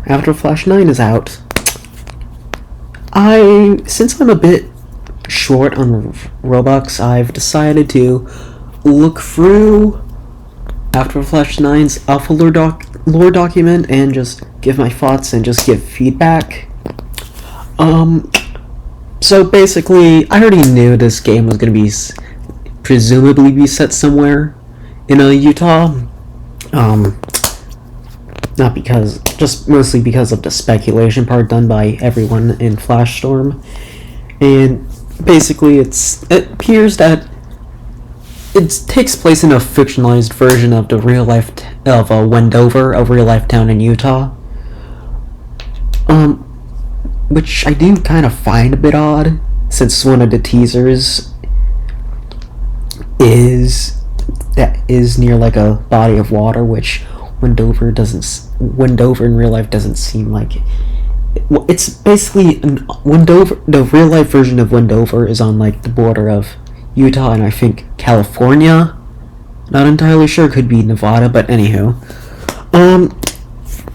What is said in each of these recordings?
After Flash 9 is out, since I'm a bit short on Robux, I've decided to look through After Flash 9's Alpha Lore document and just give my thoughts and just give feedback. So basically, I already knew this game was going to be presumably be set somewhere in Utah. Not because, just mostly because of the speculation part done by everyone in Flashstorm. And basically, it appears that it takes place in a fictionalized version of the real life of Wendover, a real life town in Utah. Which I do kind of find a bit odd, since one of the teasers is near like a body of water, which Wendover in real life doesn't seem like. It's basically the real life version of Wendover is on like the border of Utah and I think California. Not entirely sure, could be Nevada, but anywho.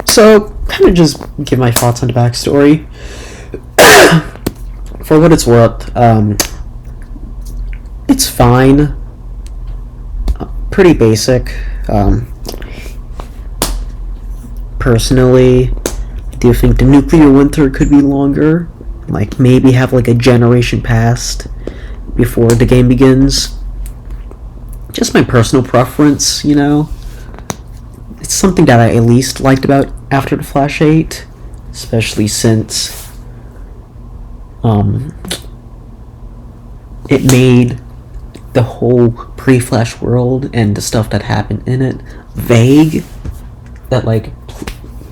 So kind of just give my thoughts on the backstory. For what it's worth, it's fine. Pretty basic. Personally, I do think the nuclear winter could be longer. Like, maybe have like a generation passed before the game begins. Just my personal preference, you know. It's something that I at least liked about After the Flash 8, especially since it made the whole pre-Flash world and the stuff that happened in it vague, that like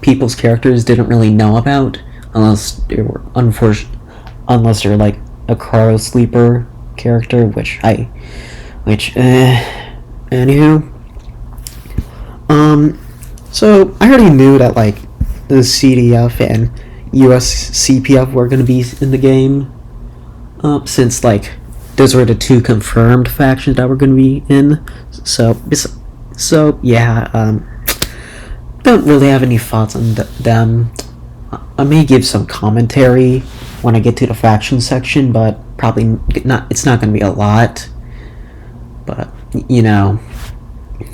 people's characters didn't really know about unless they were unless they're like a cryo sleeper character, anywho. So I already knew that like the CDF and US CPF were gonna be in the game, since like those were the two confirmed factions that were gonna be in. So yeah, don't really have any thoughts on them. I may give some commentary when I get to the faction section, but probably not. It's not gonna be a lot. But you know,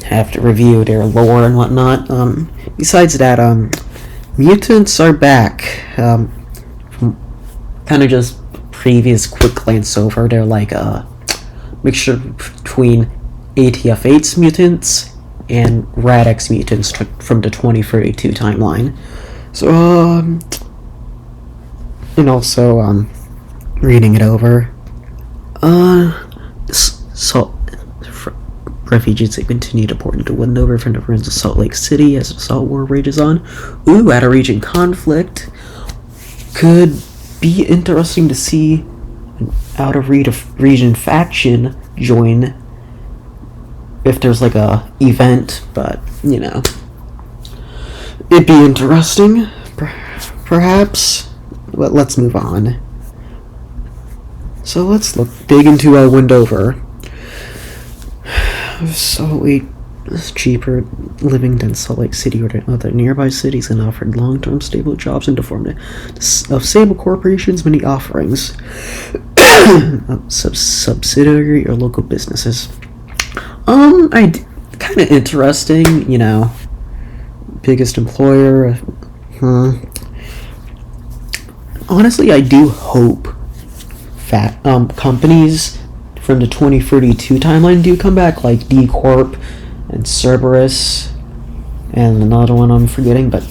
have to review their lore and whatnot. Besides that, mutants are back. Kind of just previous quick glance over. They're like a mixture between ATF8's mutants and Radx mutants from the 2032 timeline. So, and also, reading it over. Refugees that continue to pour into Wendover from the ruins of Salt Lake City as the Salt War rages on. Ooh, at a region conflict. Could be interesting to see an out-of-region faction join if there's like a event, but, you know. It'd be interesting, perhaps. But let's move on. So let's dig into Wendover. Salt Lake is cheaper living than Salt Lake City or other nearby cities and offered long-term stable jobs in the form of stable corporations, many offerings, subsidiary or local businesses. Kind of interesting, you know. Biggest employer. Honestly, I do hope that companies from the 2032 timeline do come back, like DECorp and Cerberus and another one I'm forgetting, but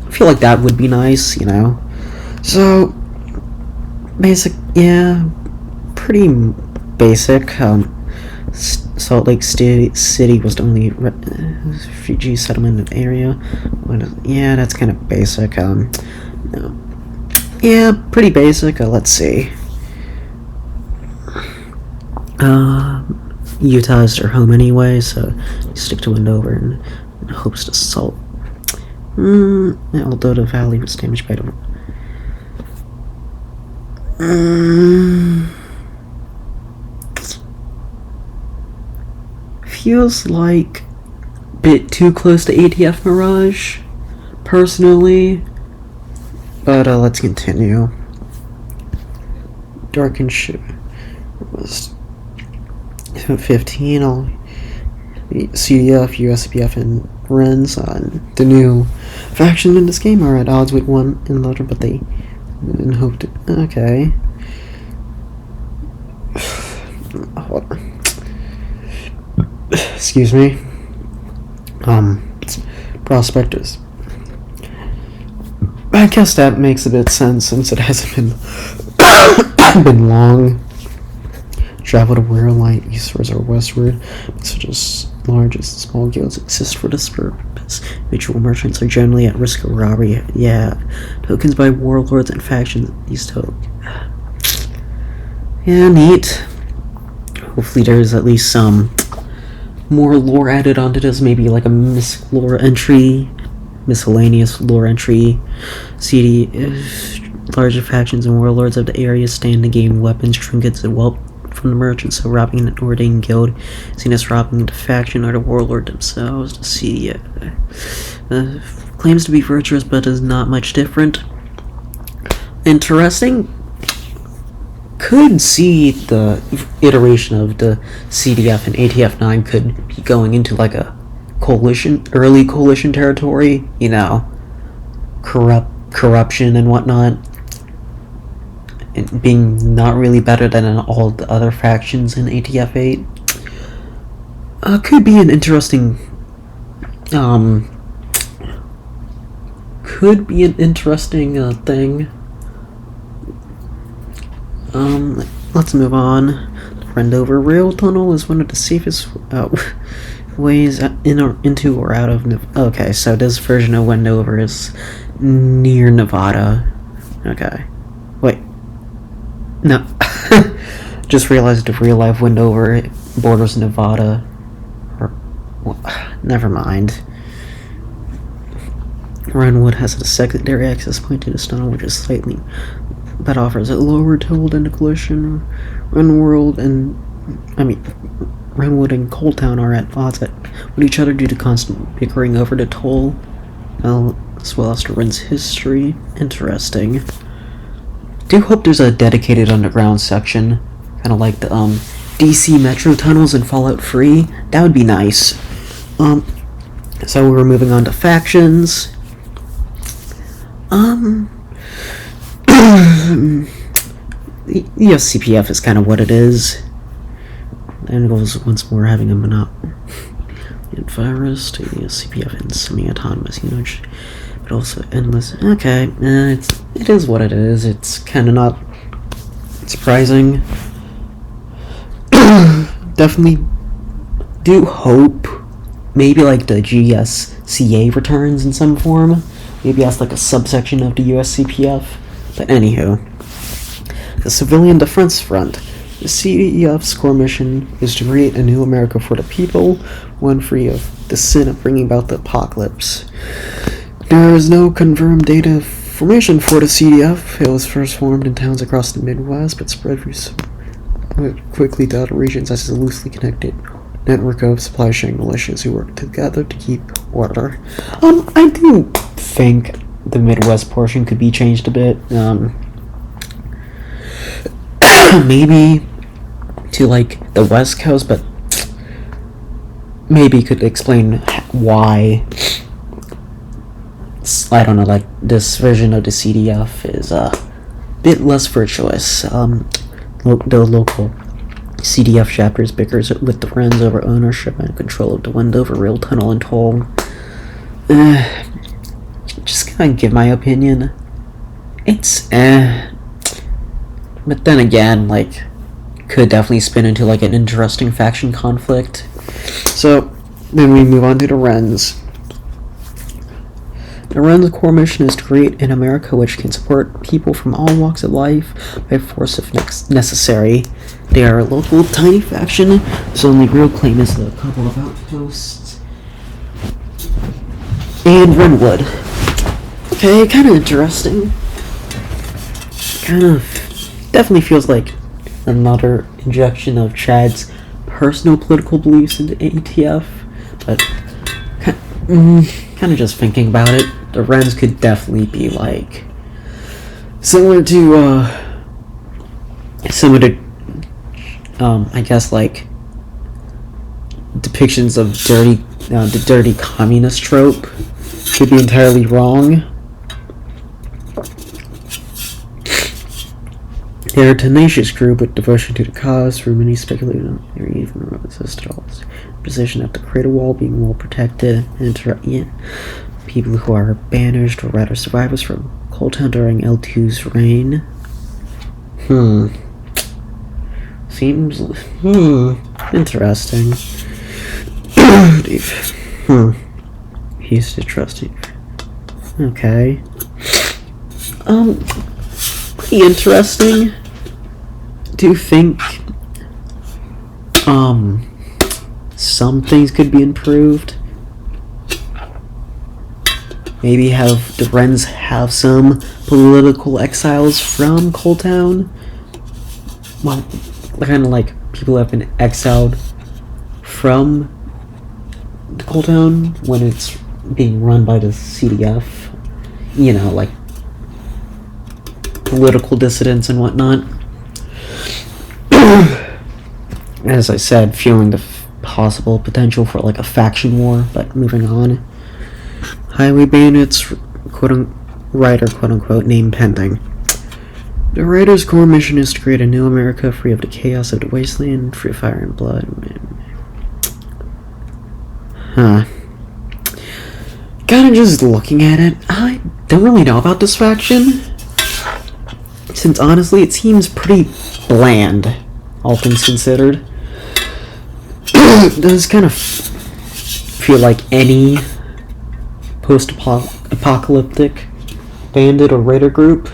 I feel like that would be nice, you know. So pretty basic. Salt Lake City was the only refugee settlement area. Yeah, that's kind of basic. Yeah, pretty basic. Let's see. Utah is their home anyway, so stick to Wendover and hopes to Salt. Although the valley was damaged by the feels like bit too close to ATF Mirage, personally. But let's continue. Darkened Ship was 15. All CDF, USPF, and Rens on the new faction in this game are at odds with one another, but they hope to. Okay. Hold on. Excuse me. Prospectors. I guess that makes a bit of sense since it hasn't been long. Travel to where light eastwards or westward, such as large and small guilds exist for this purpose. Mutual merchants are generally at risk of robbery. Yeah, tokens by warlords and factions. These tokens. Yeah, neat. Hopefully there's at least some more lore added onto this, maybe like a miscellaneous lore entry. CD, larger factions and warlords of the area stand to gain weapons, trinkets, and wealth from the merchants, so robbing an ordained guild seen as robbing the faction or the warlord themselves. The CD claims to be virtuous but is not much different. Interesting. Could see the iteration of the CDF and ATF9 could be going into like a early coalition territory, you know, corruption and whatnot, and being not really better than all the other factions in ATF8. Could be an interesting thing. Let's move on. The Wendover Rail Tunnel is one of the safest ways into or out of okay, so this version of Wendover is near Nevada. Okay. Wait. No. Just realized the real life Wendover borders Nevada. Never mind. Runwood has a secondary access point to this tunnel, which is slightly that offers a lower toll than the collision. Runwood and Coaltown are at odds with each other due to constant bickering over the toll, as well as the Ren's history. Interesting. Do hope there's a dedicated underground section, kind of like the DC Metro tunnels in Fallout 3. That would be nice. So we're moving on to factions. The CPF is kind of what it is. And goes once more having a monopoly virus to the CPF and semi-autonomous units, but also endless. Okay, it is what it is. It's kind of not surprising. Definitely do hope maybe like the GSCA returns in some form. Maybe as like a subsection of the USCPF. But anywho, the Civilian Defense Front. The CDEF's core mission is to create a new America for the people, one free of the sin of bringing about the apocalypse. There is no confirmed data formation for the CDF. It was first formed in towns across the Midwest, but spread quickly to other regions as a loosely connected network of supply chain militias who work together to keep order. I do think the Midwest portion could be changed a bit. Maybe to like the West Coast, but maybe could explain why. I don't know, like this version of the CDF is a bit less virtuous. The local CDF chapters bickers with the Friends over ownership and control of the Wendover Rail Tunnel and toll. Just gonna give my opinion. It's but then again, like, could definitely spin into like an interesting faction conflict. So then we move on to the Wrens. The Wrens' core mission is to create an America which can support people from all walks of life by force if necessary. They are a local tiny faction, so only real claim is a couple of outposts and Renwood. Okay, kind of interesting. Kind of definitely feels like another injection of Chad's personal political beliefs into ATF, but Kind of just thinking about it, the Wrens could definitely be like similar to I guess like depictions of the dirty communist trope. Could be entirely wrong. They're a tenacious group with devotion to the cause. Through many speculated on their even resisted all this position at the crater wall, being well protected, and people who are banished or rather survivors from Coldtown during L2's reign. Seems interesting. He's trusting. Okay. Pretty interesting. Do you think some things could be improved? Maybe have the Wrens have some political exiles from Coldtown? Well, kind of like people who have been exiled from Coldtown when it's being run by the CDF. You know, like political dissidents and whatnot. As I said, feeling the possible potential for like a faction war, but moving on. Highway bandits, quote-unquote, name pending. The Raiders' core mission is to create a new America free of the chaos of the wasteland, free of fire and blood. Kinda just looking at it, I don't really know about this faction, since honestly it seems pretty bland, all things considered. It does kind of feel like any post-apocalyptic bandit or raider group.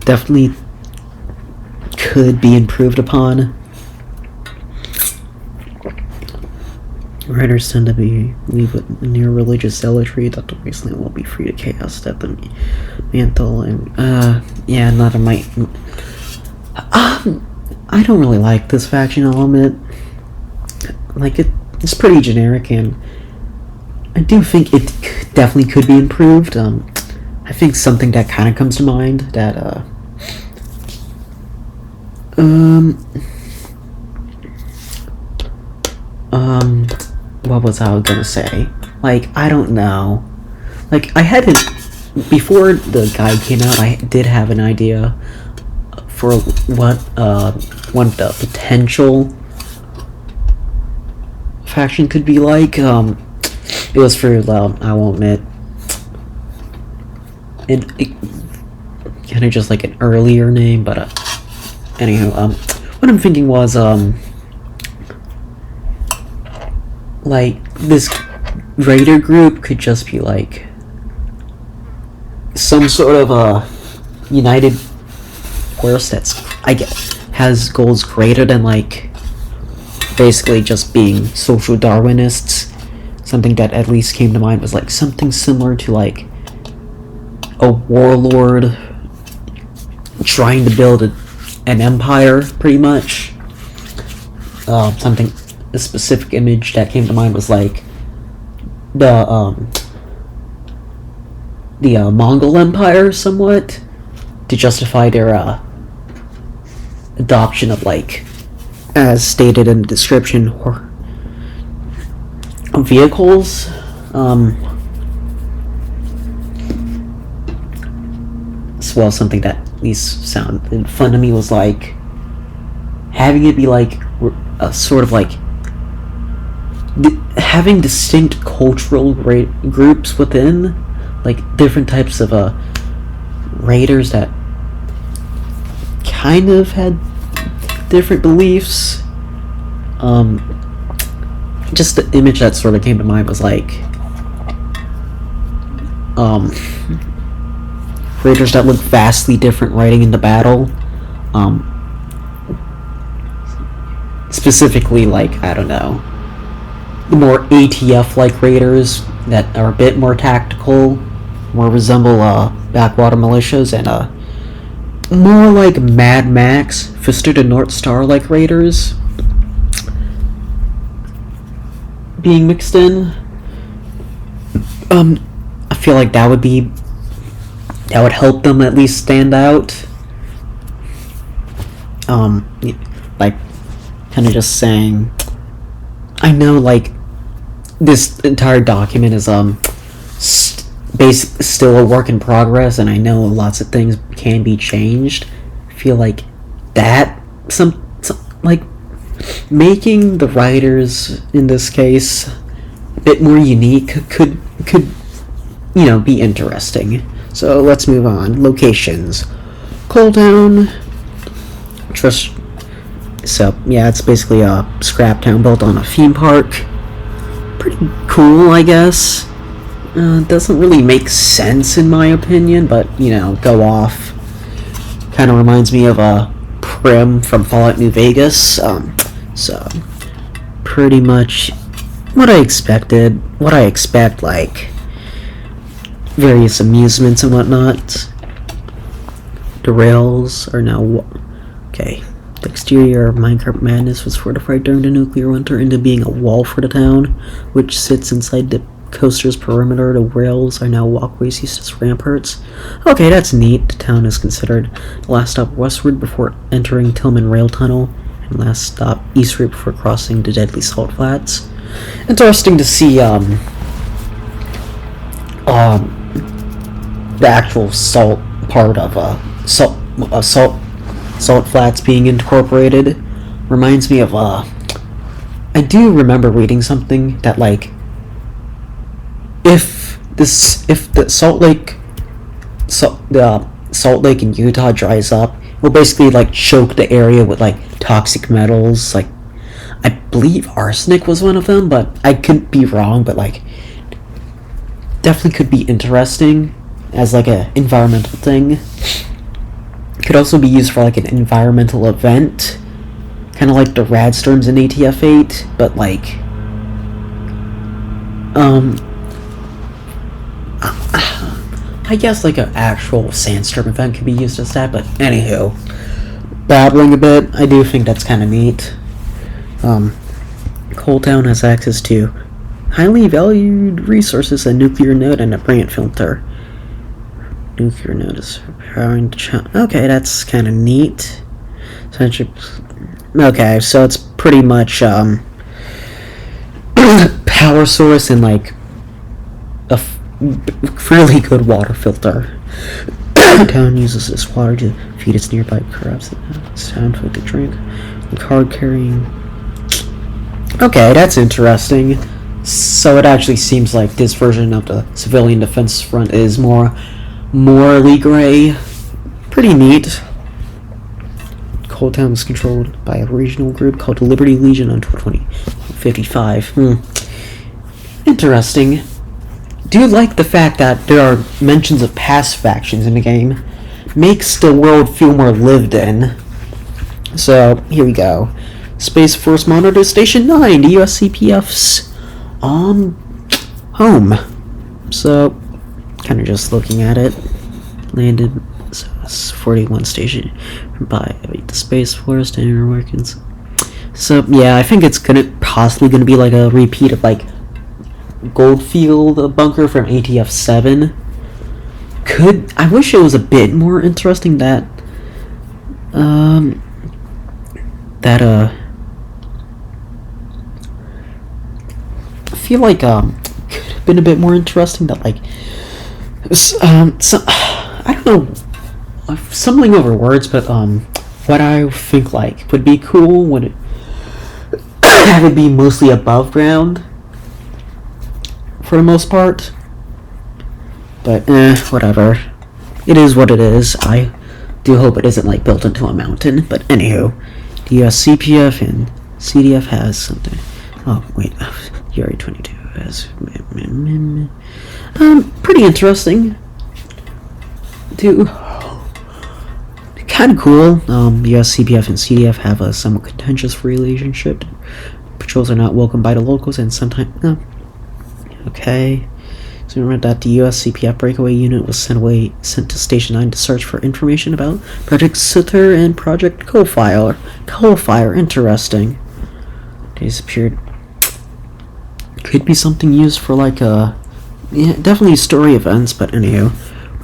Definitely could be improved upon. Raiders tend to leave with near religious zealotry that the wasteland will be free to chaos, that the mantle and yeah, not a might. I don't really like this faction element. Like it's pretty generic, and I do think it definitely could be improved. I think something that kind of comes to mind that what was I gonna say? Like, I don't know. Like, I had it before the guide came out. I did have an idea for what one of the potential faction could be like. It was for I won't admit, it kind of just like an earlier name, but anywho, what I'm thinking was like this raider group could just be like some sort of a united force that's has goals greater than like basically just being social Darwinists. Something that at least came to mind was like something similar to like a warlord trying to build an empire, pretty much. A specific image that came to mind was like the Mongol Empire, somewhat, to justify their adoption of, like, as stated in the description, vehicles. Well, something that at least sounded fun to me was like having it be like a sort of like having distinct cultural groups within, like different types of raiders that kind of had different beliefs. Just the image that sort of came to mind was like raiders that look vastly different riding into battle. Specifically, like, I don't know, the more ATF-like raiders that are a bit more tactical, more resemble backwater militias, and more like Mad Max, Fister the North Star-like raiders. being mixed in. I feel like that would help them at least stand out. Like, kind of just saying, I know, like, this entire document is still a work in progress, and I know lots of things can be changed. I feel like that like making the writers in this case a bit more unique could be interesting. So let's move on. Locations. Coal Town. So yeah, it's basically a scrap town built on a theme park. Pretty cool, I guess. Doesn't really make sense in my opinion, but go off. Kind of reminds me of Prim from Fallout New Vegas. So pretty much what I expected. What I expect, like various amusements and whatnot. The rails are now okay. The exterior of Minecraft Madness was fortified during the nuclear winter into being a wall for the town, which sits inside the coaster's perimeter. The rails are now walkways used as ramparts. Okay, that's neat. The town is considered the last stop westward before entering Tillman Rail Tunnel, and last stop eastward before crossing the Deadly Salt Flats. Interesting to see the actual salt part of Salt Flats being incorporated. Reminds me of I do remember reading something that, like, if the Salt Lake in Utah dries up, it will basically like choke the area with like toxic metals. Like, I believe arsenic was one of them, but I could be wrong. But like, definitely could be interesting as like a environmental thing. Could also be used for like an environmental event, kind of like the Radstorms in ATF8, but like I guess like an actual sandstorm event could be used as that. But anywho, babbling a bit, I do think that's kind of neat. Coal Town has access to highly valued resources, a nuclear node, and a brand filter. Nuclear node is powering the okay, that's kind of neat. Okay, so it's pretty much power source and like a fairly good water filter. The town uses this water to feed its nearby crops. It's time for it to drink. The card carrying. Okay, that's interesting. So it actually seems like this version of the civilian defense front is more morally gray. Pretty neat. Coal Town is controlled by a regional group called the Liberty Legion until 2055. Interesting. Do like the fact that there are mentions of past factions in the game. Makes the world feel more lived in. So, here we go. Space Force Monitor Station 9, the USCPF's home. So, kind of just looking at it. Landed 41 station by the Space Force and Americans. So yeah, I think it's possibly gonna be like a repeat of like Goldfield bunker from ATF7. I wish it was a bit more interesting that I feel like could have been a bit more interesting that like I don't know, I'm stumbling over words, but what I think like would be cool would have it be mostly above ground for the most part. But whatever. It is what it is. I do hope it isn't like built into a mountain. But anywho, the CPF and CDF has something. Oh wait, URA-22 has pretty interesting. Kind of cool. US CPF and CDF have a somewhat contentious relationship. Patrols are not welcomed by the locals, and sometimes okay. So remember that the US CPF breakaway unit was sent to Station 9 to search for information about Project Sutter and Project Coalfire. Interesting. They disappeared. Could be something used for like a, yeah, definitely story events. But anywho,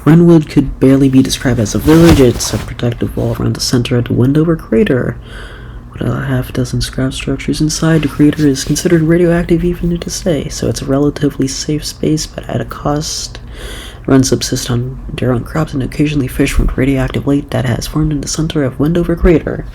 Renwood could barely be described as a village. It's a protective wall around the center of the Wendover crater. With a half dozen scrap structures inside, the crater is considered radioactive even to this day, so it's a relatively safe space, but at a cost. Run subsist on their own crops and occasionally fish from radioactive lake that has formed in the center of Wendover crater.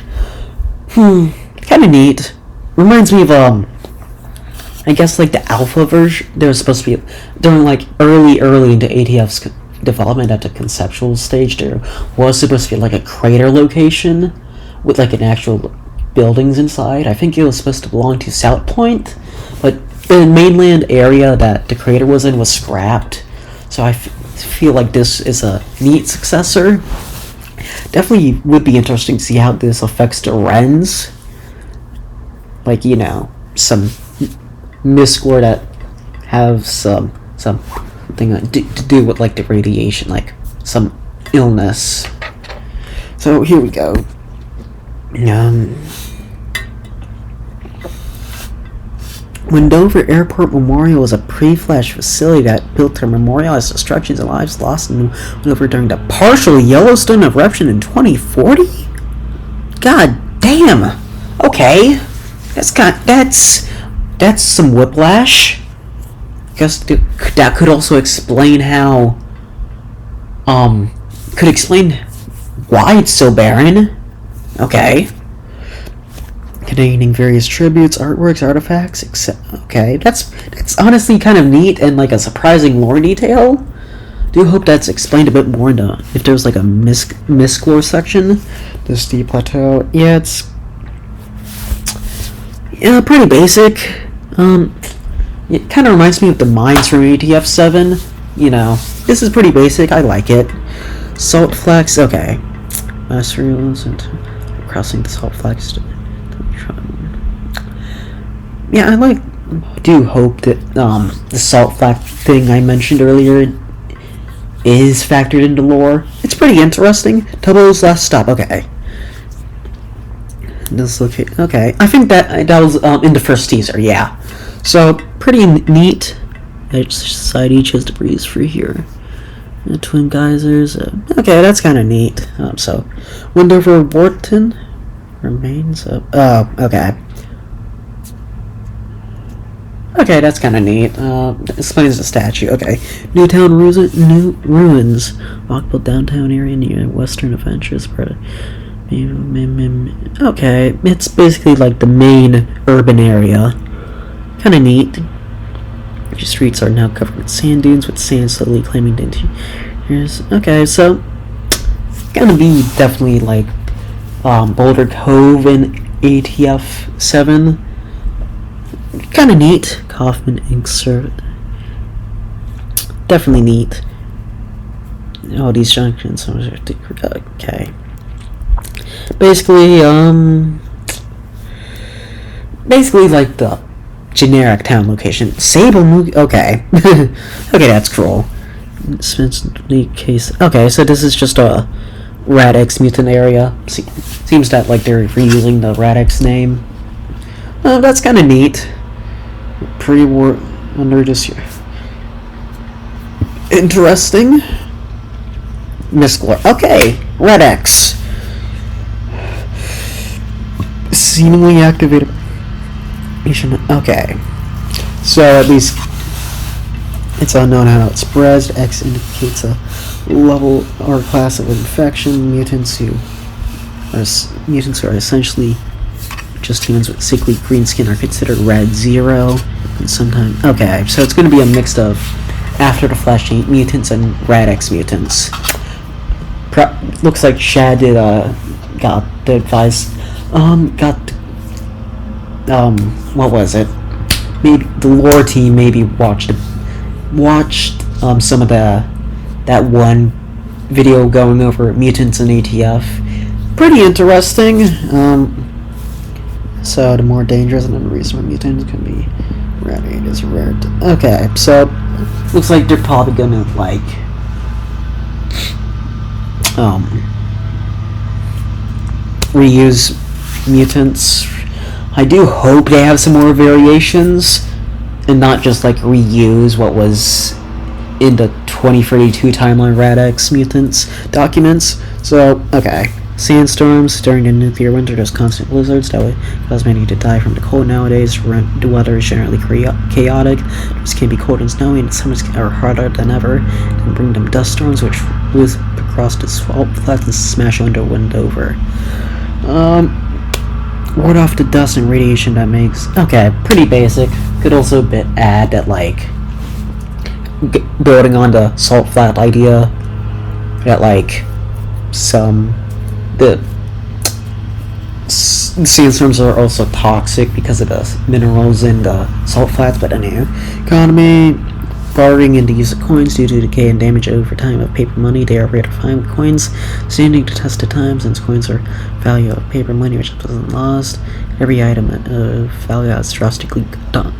Kinda neat. Reminds me of, I guess like the alpha version. There was supposed to be, during like early into ATF's development at the conceptual stage, there was supposed to be like a crater location with like an actual buildings inside. I think it was supposed to belong to South Point, but the mainland area that the crater was in was scrapped. So I feel like this is a neat successor. Definitely would be interesting to see how this affects the Wrens. Like, you know, some Miscore that have something to do with like the radiation, like some illness. So here we go. Wendover Airport Memorial was a pre-flash facility that built to memorialize destructions and lives lost in Wendover during the partial Yellowstone eruption in 2040. God damn. Okay, that's some whiplash. Guess that could also explain how. Could explain why it's so barren. Okay. Containing various tributes, artworks, artifacts, etc. Okay, that's honestly kind of neat and like a surprising lore detail. Do hope that's explained a bit more into if there's like a misclore section. The steep plateau, yeah, it's pretty basic. It kind of reminds me of the mines from ATF7. You know, this is pretty basic. I like it. Salt flags, okay. Master rules and crossing the salt flags. Yeah, I do hope that the salt flag thing I mentioned earlier is factored into lore. It's pretty interesting. Tobo's last stop. Okay. Dislocate. Okay, I think that was in the first teaser. Yeah. So pretty neat. Edge society chose to breeze free here. Twin geysers. Okay, that's kind of neat. So Wendover Wharton remains. Okay. Okay, that's kind of neat. Explains the statue. Okay. Newtown New Ruins. Walkable downtown area near Western Adventures. Okay, it's basically like the main urban area. Kind of neat. The streets are now covered with sand dunes, with sand slowly claiming the interiors. Okay, so gonna be definitely like Boulder Cove and ATF 7. Kind of neat. Kaufman Inc. Definitely neat. Oh, these junctions. Okay. Basically like the generic town location. Sable. Okay. Okay, that's cool. Case. Okay, so this is just a Radix mutant area. Seems that like they're reusing the Radix name. That's kind of neat. Pre-war under this year. Interesting. Misclore. Okay, Radix. Seemingly activated. Okay. So at least it's unknown how it spreads. X indicates a level or class of infection. Mutants who are essentially just humans with sickly green skin are considered Red 0. And sometimes, okay, so it's going to be a mix of after the Flash mutants and Radix mutants. Looks like Shad did got the advice. What was it? Maybe the lore team maybe watched some of that one video going over mutants and ATF. Pretty interesting. So the more dangerous and unreasonable mutants can be radiated as rare. Okay, so looks like they're probably gonna like reuse mutants. I do hope they have some more variations. and not just like reuse what was in the 2032 timeline Radix mutants documents. So, okay. Sandstorms during the nuclear winter, there's constant blizzards that would cause many to die from the cold nowadays. The weather is generally chaotic. It can be cold and snowy, and summers are harder than ever. And bring them dust storms, which whiz across the salt flats and smash wind over. Ward off the dust and radiation that makes. Okay, pretty basic. Could also add that, like, building on the salt flat idea, that, like, the sandstorms are also toxic because of the minerals in the salt flats. But anyway, economy, bartering and the use of coins due to decay and damage over time of paper money. They are rare to find with coins standing the test of time, since coins are value of paper money which isn't lost. Every item of value has drastically gone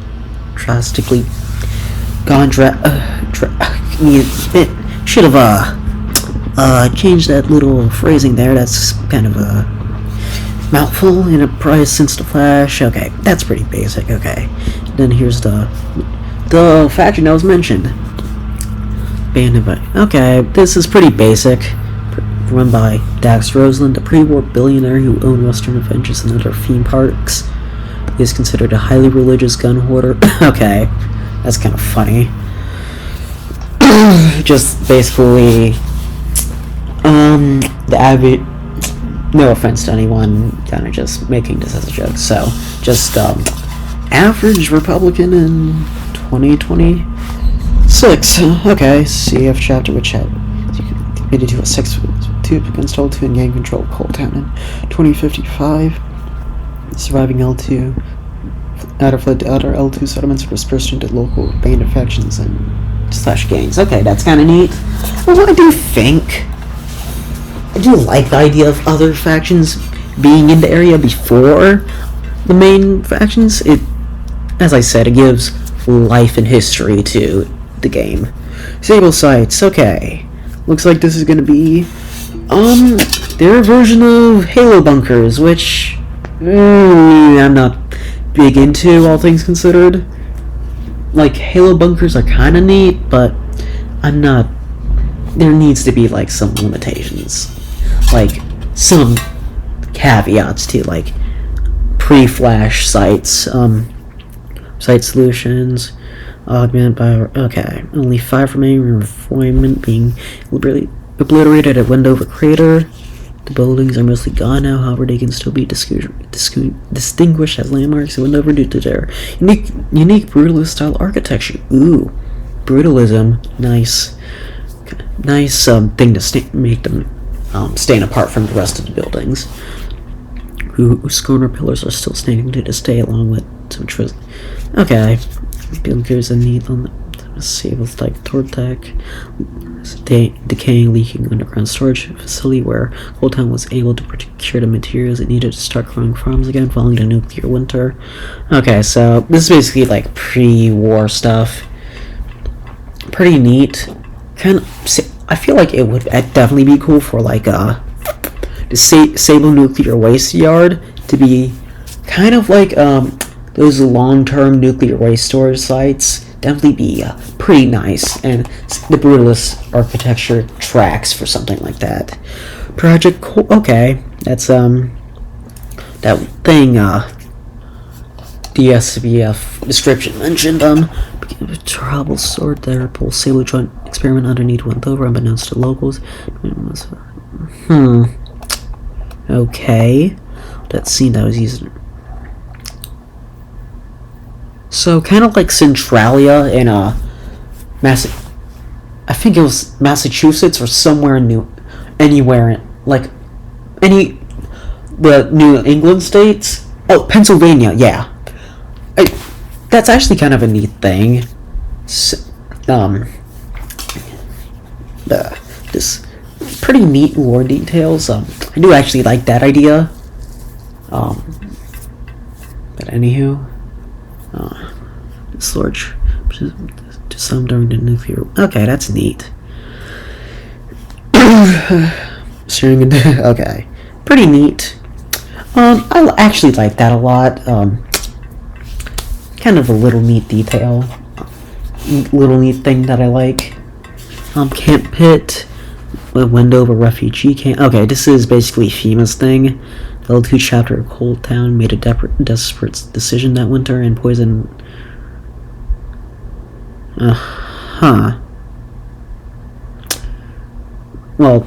should have changed that little phrasing there. That's kind of a mouthful in a price since the Flash. Okay, that's pretty basic. Okay, then here's the faction that was mentioned. Banded by. Okay, this is pretty basic. Run by Dax Roseland, a pre-war billionaire who owned Western Adventures and other theme parks. He is considered a highly religious gun hoarder. Okay, that's kind of funny. Just basically, the average. No offense to anyone, kind of just making this as a joke. So, just average Republican in 2026. Okay, CF chapter which had committed to a 6-2 against L2 and gang control of Coaltown in 2055. Surviving L2 fled to other L2 settlements or dispersed into local bandit factions and / gangs. Okay, that's kind of neat. Well, I do like the idea of other factions being in the area before the main factions. It, as I said, it gives life and history to the game. Sable sites. Okay, looks like this is gonna be their version of Halo bunkers, which I'm not big into, all things considered. Like, Halo bunkers are kind of neat, but I'm not. There needs to be like some limitations, like some caveats to like pre-flash sites, site solutions, augment by only 5 remaining refinement being obliterated at Wendover Crater. The buildings are mostly gone now, however they can still be distinguished as landmarks of Wendover due to their unique brutalist style architecture. Ooh, brutalism, nice thing to make them stand apart from the rest of the buildings, whose corner pillars are still standing to this day, along with some Okay, bunkers and neat on the Sables like Tortec, decaying, leaking underground storage facility where Coaltown was able to procure the materials it needed to start growing farms again following the nuclear winter. Okay, so this is basically like pre-war stuff. Pretty neat. I feel like it would definitely be cool for like the Sable Nuclear Waste Yard to be kind of like those long-term nuclear waste storage sites. Definitely be pretty nice, and the brutalist architecture tracks for something like that. Project okay, that's that thing DSBF description mentioned trouble stored there, pull Sable joint experiment underneath went over unbeknownst to locals. Okay, that scene that was using. So kind of like Centralia in I think it was Massachusetts or somewhere anywhere in like the New England states. Oh, Pennsylvania, yeah. That's actually kind of a neat thing. This pretty neat lore details. I do actually like that idea. But anywho. Storage to some during the nuclear. Okay, that's neat. Okay, pretty neat. I actually like that a lot. kind of a little neat detail, little neat thing that I like. Camp pit, a window of a refugee camp. Okay, this is basically FEMA's thing. The L2 chapter of Cold Town made a desperate decision that winter and poisoned. Well,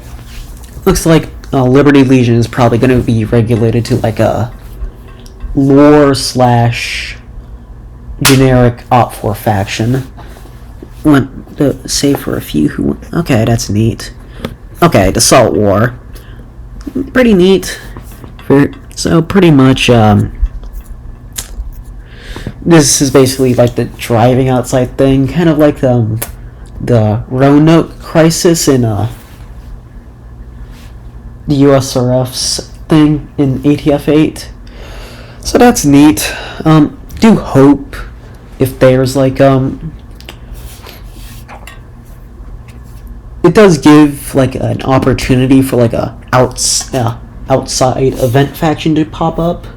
looks like Liberty Legion is probably going to be regulated to like a lore / generic OP4 faction. Want to say for a few who. Okay, that's neat. Okay, the Salt War. Pretty neat. So pretty much, this is basically like the driving outside thing, kind of like the Roanoke crisis in the USRF's thing in ATF8. So that's neat. Do hope if there's like it does give like an opportunity for like a outside event faction to pop up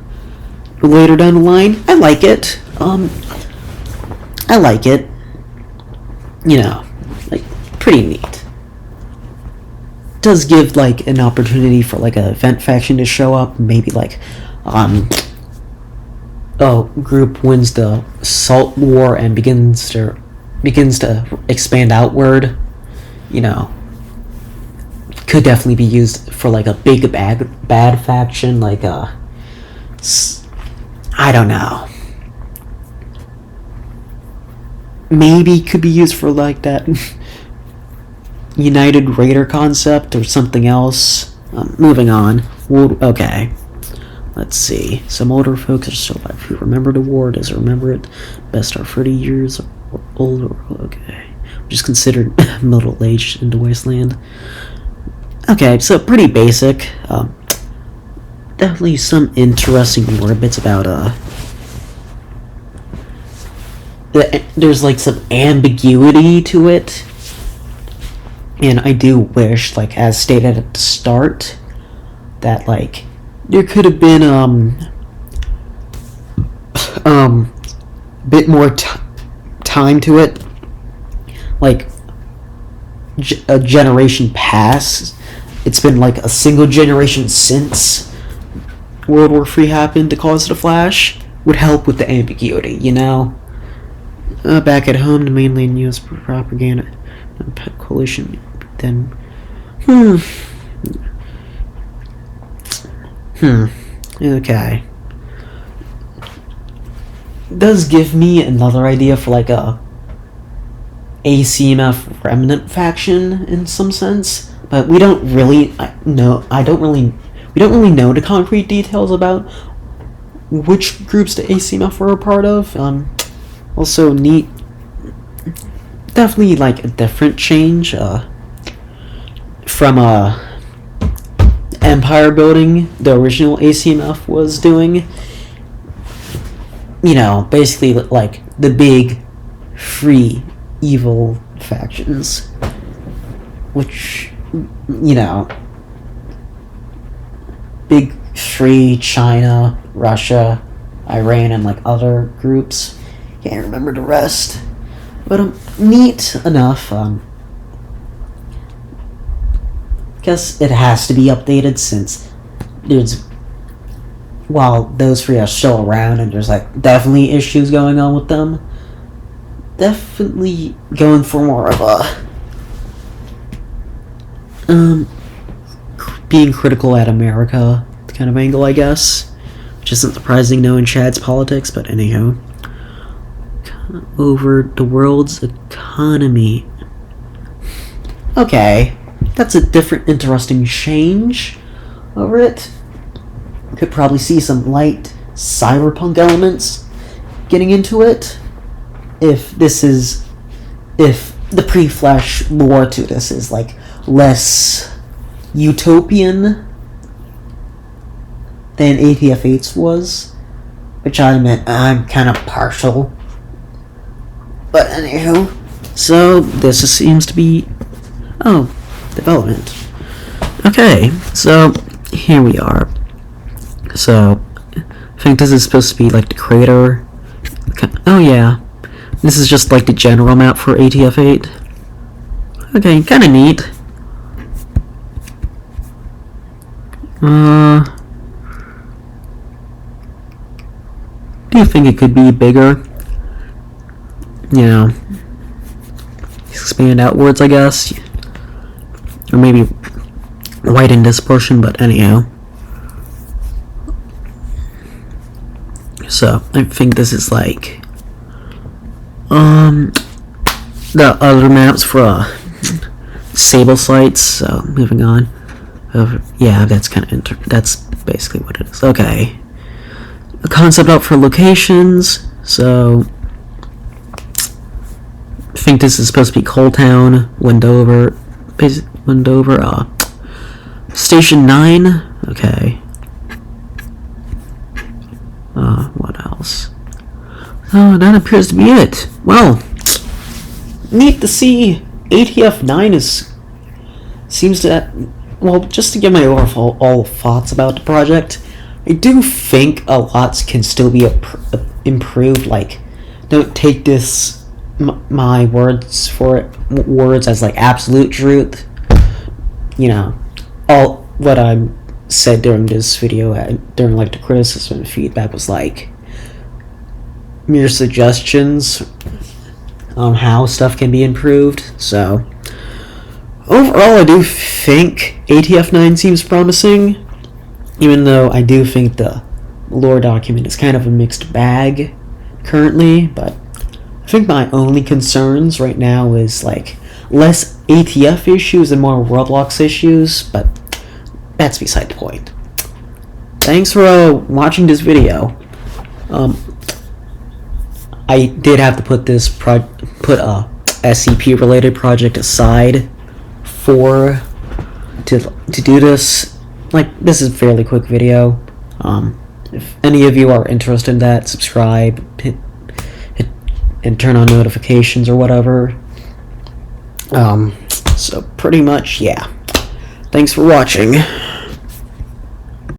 later down the line. I like it. I like it. You know, like pretty neat. Does give like an opportunity for like a event faction to show up. Maybe like group wins the Salt War and begins to expand outward. You know, could definitely be used for like a big bad faction, like I don't know. Maybe could be used for like that United Raider concept or something else. Moving on. Okay. Let's see. Some older folks are still alive who remember the war. Does remember it? Best are 30 years or older. Okay. Just considered middle-aged in the wasteland. Okay, so pretty basic. Definitely some interesting more bits about there's like some ambiguity to it, and I do wish, like as stated at the start, that like there could have been bit more time to it. Like a generation past, it's been like a single generation since World War III happened to cause the Flash, would help with the ambiguity, you know? Back at home, the mainland U.S. propaganda coalition, then okay. Does give me another idea for like a ACMF remnant faction in some sense, but we don't really know. We don't really know the concrete details about which groups the ACMF were a part of. Also neat, definitely like a different change from empire building the original ACMF was doing. You know, basically like the big free evil factions, which, you know, big free China, Russia, Iran, and like other groups. Can't remember the rest, but neat enough. Guess it has to be updated since while those three are still around and there's like definitely issues going on with them. Definitely going for more of a being critical at America kind of angle, I guess, which isn't surprising knowing Chad's politics, but anyhow. Over the world's economy. Okay, that's a different interesting change over it. Could probably see some light cyberpunk elements getting into it. If the pre-Flash lore to this is like less utopian than ATF8's was, which I admit I'm kind of partial. But anywho, so this seems to be development. Okay, so here we are. So I think this is supposed to be like the crater Oh yeah, this is just like the general map for ATF8. Okay, kind of neat. Do you think it could be bigger? You know, expand outwards, I guess, or maybe widen this portion. But anyhow, so I think this is like the other maps for Sable sites. So moving on. Yeah, that's kind of that's basically what it is. Okay, a concept art for locations. So I think this is supposed to be Coal Town, Wendover, Station 9. Okay. What else? Oh, that appears to be it. Well, neat to see. ATF9 seems to. Well, just to give my overall thoughts about the project, I do think a lot can still be improved. Like, don't take this my words as like absolute truth. You know, all what I said during this video, during like the criticism and feedback, was like mere suggestions on how stuff can be improved. So overall, I do think ATF9 seems promising, even though I do think the lore document is kind of a mixed bag currently. But I think my only concerns right now is like less ATF issues and more Roblox issues, but that's beside the point. Thanks for watching this video. I did have to put this SCP related project aside to do this. Like, this is a fairly quick video. If any of you are interested in that, subscribe, hit and turn on notifications or whatever. So pretty much, yeah. Thanks for watching.